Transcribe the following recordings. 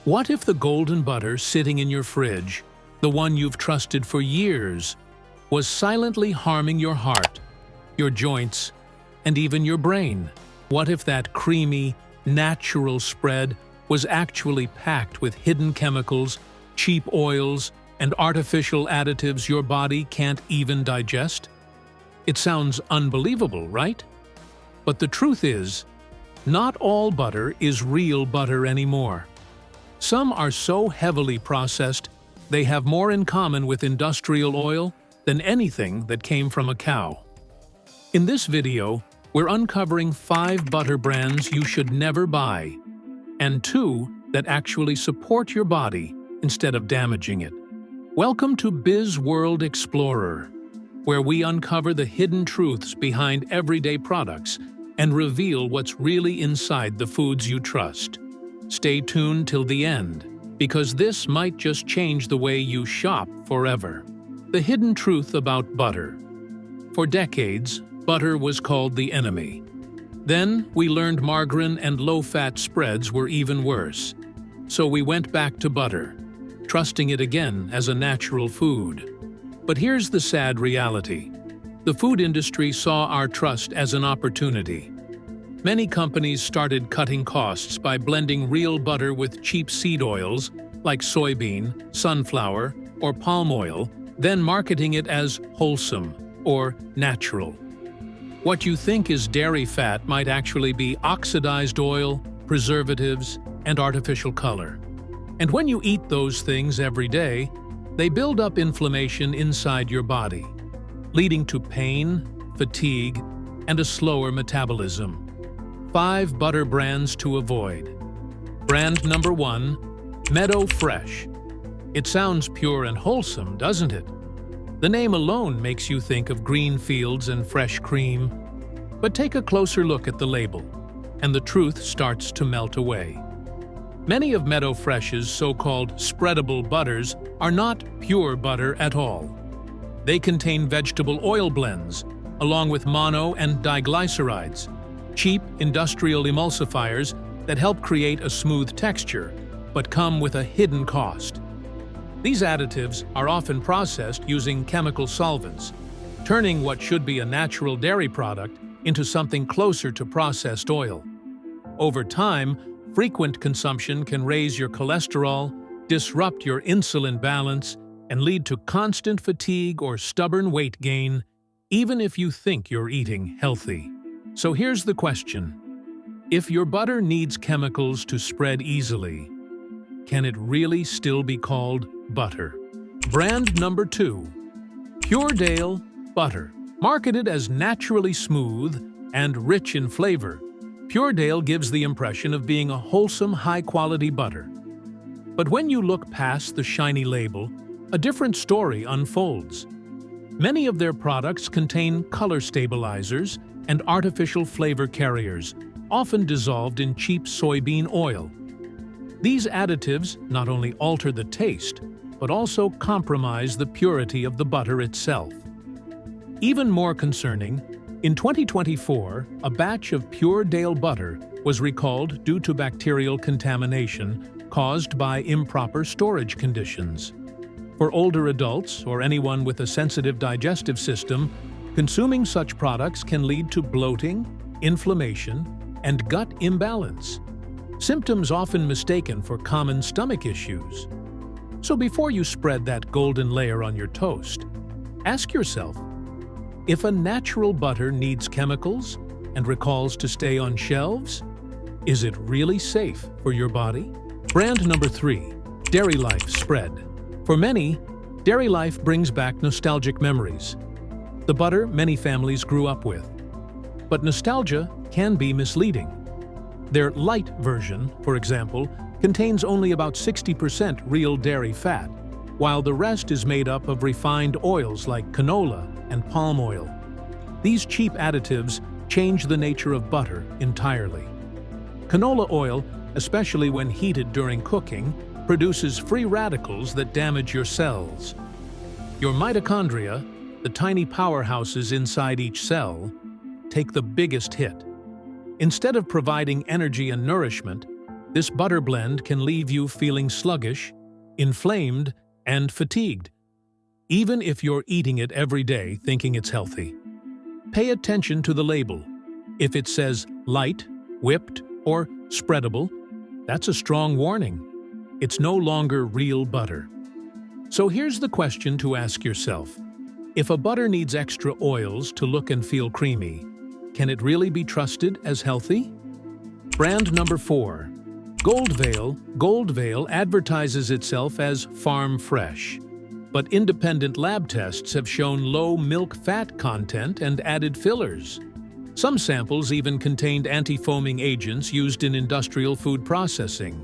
What if the golden butter sitting in your fridge, the one you've trusted for years, was silently harming your heart, your joints, and even your brain? What if that creamy, natural spread was actually packed with hidden chemicals, cheap oils, and artificial additives your body can't even digest? It sounds unbelievable, right? But the truth is, not all butter is real butter anymore. Some are so heavily processed, they have more in common with industrial oil than anything that came from a cow. In this video, we're uncovering 5 butter brands you should never buy, and 2 that actually support your body instead of damaging it. Welcome to BizWorld Explorer, where we uncover the hidden truths behind everyday products and reveal what's really inside the foods you trust. Stay tuned till the end, because this might just change the way you shop forever. The hidden truth about butter. For decades, butter was called the enemy. Then we learned margarine and low-fat spreads were even worse. So we went back to butter, trusting it again as a natural food. But here's the sad reality. The food industry saw our trust as an opportunity. Many companies started cutting costs by blending real butter with cheap seed oils like soybean, sunflower, or palm oil, then marketing it as wholesome or natural. What you think is dairy fat might actually be oxidized oil, preservatives, and artificial color. And when you eat those things every day, they build up inflammation inside your body, leading to pain, fatigue, and a slower metabolism. 5 butter brands to avoid. Brand number 1, Meadow Fresh. It sounds pure and wholesome, doesn't it? The name alone makes you think of green fields and fresh cream. But take a closer look at the label, and the truth starts to melt away. Many of Meadow Fresh's so-called spreadable butters are not pure butter at all. They contain vegetable oil blends, along with mono and diglycerides, cheap industrial emulsifiers that help create a smooth texture, but come with a hidden cost. These additives are often processed using chemical solvents, turning what should be a natural dairy product into something closer to processed oil. Over time, frequent consumption can raise your cholesterol, disrupt your insulin balance, and lead to constant fatigue or stubborn weight gain, even if you think you're eating healthy. So here's the question. If your butter needs chemicals to spread easily, can it really still be called butter? Brand number 2, Puredale Butter. Marketed as naturally smooth and rich in flavor, Puredale gives the impression of being a wholesome, high-quality butter. But when you look past the shiny label, a different story unfolds. Many of their products contain color stabilizers and artificial flavor carriers, often dissolved in cheap soybean oil. These additives not only alter the taste, but also compromise the purity of the butter itself. Even more concerning, in 2024, a batch of Puredale butter was recalled due to bacterial contamination caused by improper storage conditions. For older adults or anyone with a sensitive digestive system, consuming such products can lead to bloating, inflammation, and gut imbalance, symptoms often mistaken for common stomach issues. So before you spread that golden layer on your toast, ask yourself, if a natural butter needs chemicals and recalls to stay on shelves, is it really safe for your body? Brand number 3, Dairy Life Spread. For many, Dairy Life brings back nostalgic memories, the butter many families grew up with. But nostalgia can be misleading. Their light version, for example, contains only about 60% real dairy fat, while the rest is made up of refined oils like canola and palm oil. These cheap additives change the nature of butter entirely. Canola oil, especially when heated during cooking, produces free radicals that damage your cells. Your mitochondria, the tiny powerhouses inside each cell, take the biggest hit. Instead of providing energy and nourishment, this butter blend can leave you feeling sluggish, inflamed, and fatigued, even if you're eating it every day thinking it's healthy. Pay attention to the label. If it says light, whipped, or spreadable, that's a strong warning. It's no longer real butter. So here's the question to ask yourself. If a butter needs extra oils to look and feel creamy, can it really be trusted as healthy? Brand number 4. Goldvale. Goldvale advertises itself as farm fresh, but independent lab tests have shown low milk fat content and added fillers. Some samples even contained anti-foaming agents used in industrial food processing.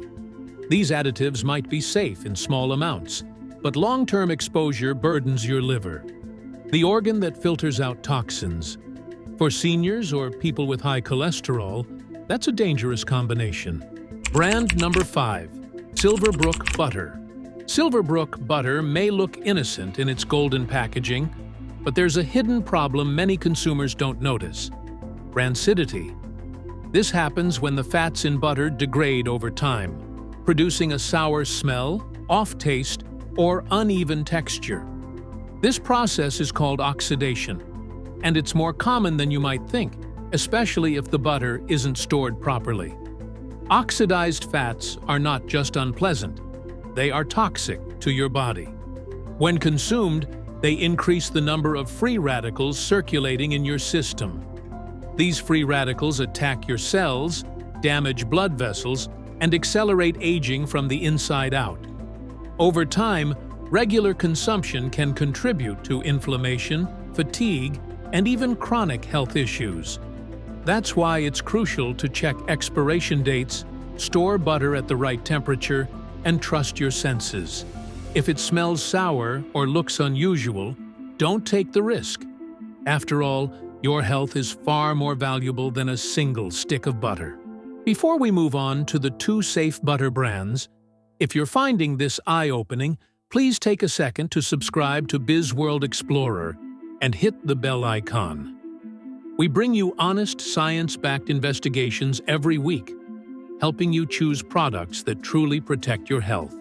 These additives might be safe in small amounts, but long-term exposure burdens your liver, the organ that filters out toxins. For seniors or people with high cholesterol, that's a dangerous combination. Brand number 5. Silverbrook Butter. Silverbrook butter may look innocent in its golden packaging, but there's a hidden problem many consumers don't notice: rancidity. This happens when the fats in butter degrade over time, producing a sour smell, off taste, or uneven texture. This process is called oxidation, and it's more common than you might think, especially if the butter isn't stored properly. Oxidized fats are not just unpleasant, they are toxic to your body. When consumed, they increase the number of free radicals circulating in your system. These free radicals attack your cells, damage blood vessels, and accelerate aging from the inside out. Over time, regular consumption can contribute to inflammation, fatigue, and even chronic health issues. That's why it's crucial to check expiration dates, store butter at the right temperature, and trust your senses. If it smells sour or looks unusual, don't take the risk. After all, your health is far more valuable than a single stick of butter. Before we move on to the 2 safe butter brands, if you're finding this eye-opening, please take a second to subscribe to BizWorld Explorer and hit the bell icon. We bring you honest, science-backed investigations every week, helping you choose products that truly protect your health.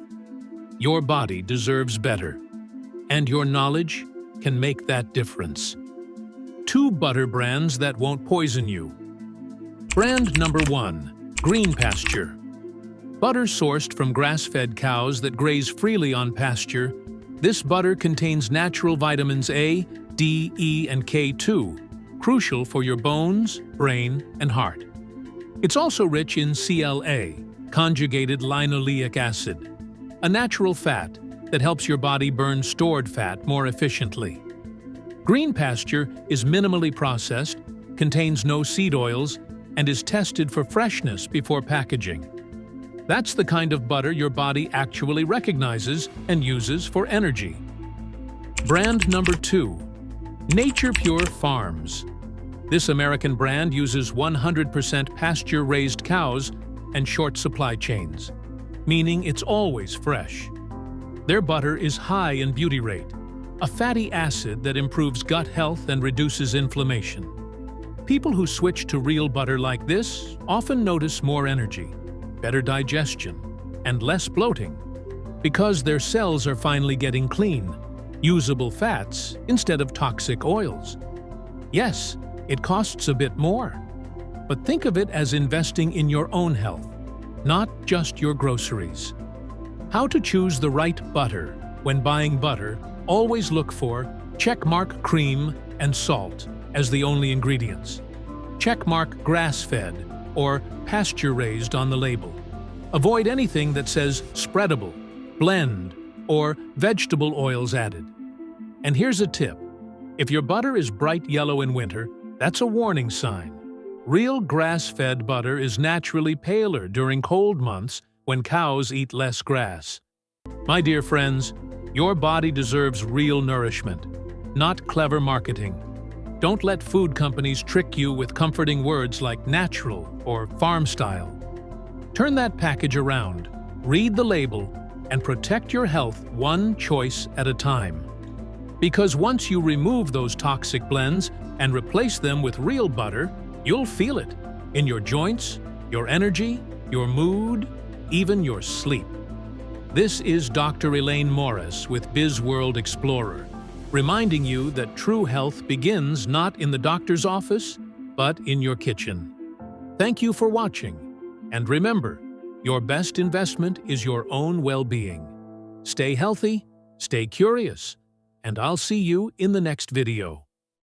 Your body deserves better, and your knowledge can make that difference. 2 butter brands that won't poison you. Brand number 1. Green Pasture. Butter sourced from grass-fed cows that graze freely on pasture, this butter contains natural vitamins A, D, E, and K2, crucial for your bones, brain, and heart. It's also rich in CLA, conjugated linoleic acid, a natural fat that helps your body burn stored fat more efficiently. Green Pasture is minimally processed, contains no seed oils, and is tested for freshness before packaging. That's the kind of butter your body actually recognizes and uses for energy. Brand number 2. Nature Pure Farms. This American brand uses 100% pasture-raised cows and short supply chains, meaning it's always fresh. Their butter is high in butyrate, a fatty acid that improves gut health and reduces inflammation. People who switch to real butter like this often notice more energy, better digestion, and less bloating, because their cells are finally getting clean, usable fats instead of toxic oils. Yes, it costs a bit more, but think of it as investing in your own health, not just your groceries. How to choose the right butter. When buying butter, always look for checkmark cream and salt as the only ingredients. Checkmark grass-fed or pasture-raised on the label. Avoid anything that says spreadable, blend, or vegetable oils added. And here's a tip. If your butter is bright yellow in winter, that's a warning sign. Real grass-fed butter is naturally paler during cold months when cows eat less grass. My dear friends, your body deserves real nourishment, not clever marketing. Don't let food companies trick you with comforting words like natural or farm style. Turn that package around, read the label, and protect your health one choice at a time. Because once you remove those toxic blends and replace them with real butter, you'll feel it in your joints, your energy, your mood, even your sleep. This is Dr. Elaine Morris with BizWorld Explorer, reminding you that true health begins not in the doctor's office, but in your kitchen. Thank you for watching, and remember, your best investment is your own well-being. Stay healthy, stay curious, and I'll see you in the next video.